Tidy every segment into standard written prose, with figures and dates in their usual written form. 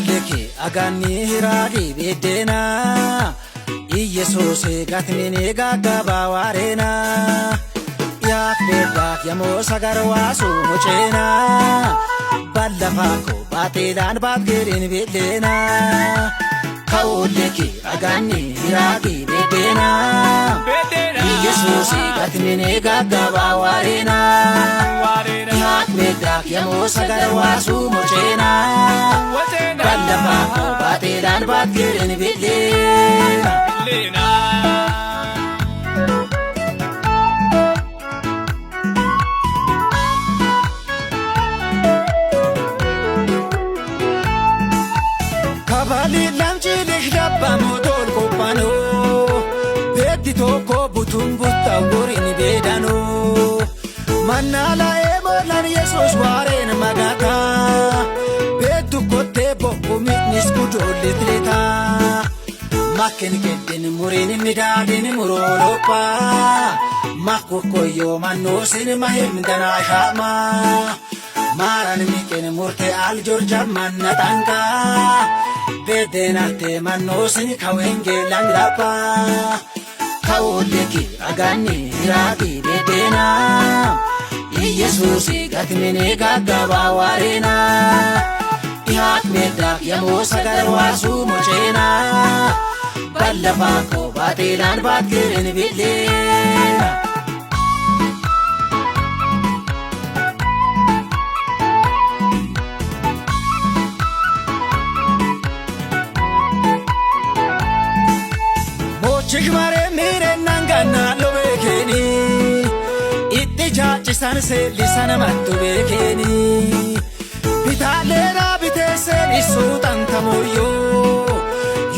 Kaoleki agani hiragi bedena Iyesus gatmini gagaba warena Yak bedak yamo sagarwasu muchena Ballafako batilan batgirin bedena Kaoleki agani hiragi bedena Iyesus gatmini gagaba warena Yak bedak yamo sagarwasu muchena Ballafako batilan batgirin bedena Kabali lamchi lishdabba mutol kopano Beti toko butum butta wurin bedano Manala emolan Yesus waren magata Betu kote bokku mitnis kudollit lita Makken kedden murin midadin murolopa Makku koyo mannosin mahim dana shama Maran miken murte al Georgia manna tanka Bedenate mannosin kawenge langrapa Kaoleki agani hiragi bedena Iyesus gatmini gagaba warena Yak bedak yamo sagarwasu muchena Ballafako batilan batgirin bedena Chishmare mere nangana lo bekeni Itti jachisan se lisana mattu bekeni Bitalera bitesen isu tantamoyo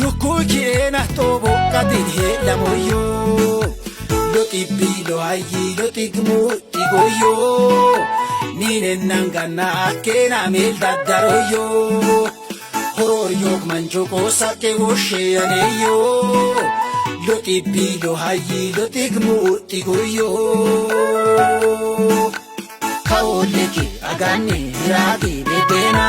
Yukku kiena tobo katin hela moyo Lo tibbi lo ayi lo tigmu tigoyo Nine nangana akena mil daddaroyo Horor yok manchoko sake woshe aneyo Lo tibbi lo hayi lo tigmu tigoyo Kaoleki agani hiragi bedena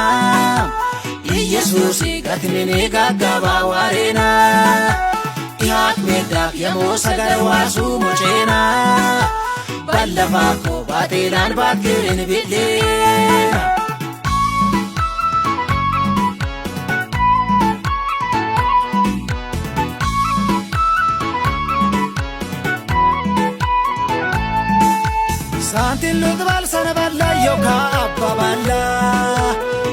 Iyesus gatmini gagaba warena Yak bedak yamo sagarwasu muchena Ballafako batilan batgirin bedena Santin ludbal sanaballa yoka abbaballa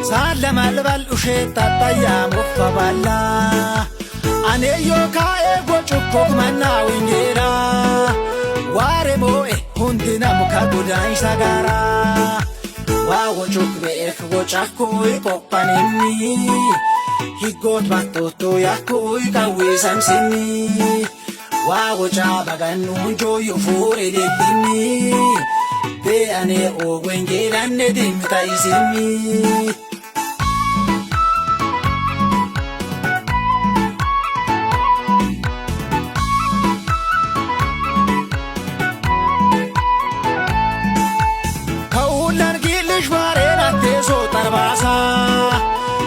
Salamalbal usheta tayam uffaballa Ane yoka ego chukok manna wingera Ware moe hundina muka gudai sagara Wawo chukbe ekgo chakui poppanini Higot batoto yakui kawi samsini Wawo chabagan unjo yufure lelini Be ane ogwenge lanne dimta isimi Kaulan gilish varena teso tarbasa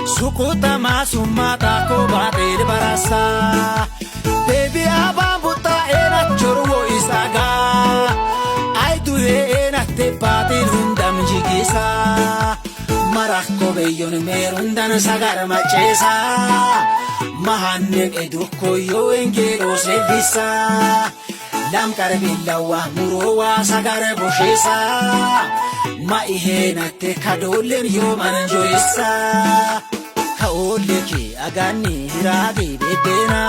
Sukuta masumata ko batir barasa Baby abambuta ena chorwo isaga Te patir hundam jigisa Marakko beyon merundan sagar machesa Mahannek edukko yo engero selisa Lam karbillawa murowa sagar boshesa Ma ihena te kadolen yo manjoisa Kaoleki agani hiragi bedena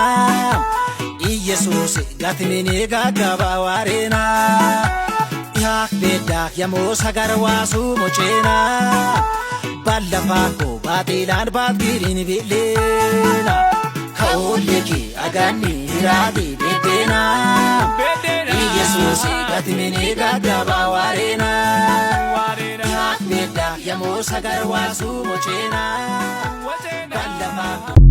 Iyesus gatmini gagaba warena Yak bedak yamo sagarwasu muchena Ballafako batilan batgirin bedena Kaoleki agani hiragi bedena Iyesus gatmini gagaba warena Yak bedak yamo sagarwasu muchena Ballafako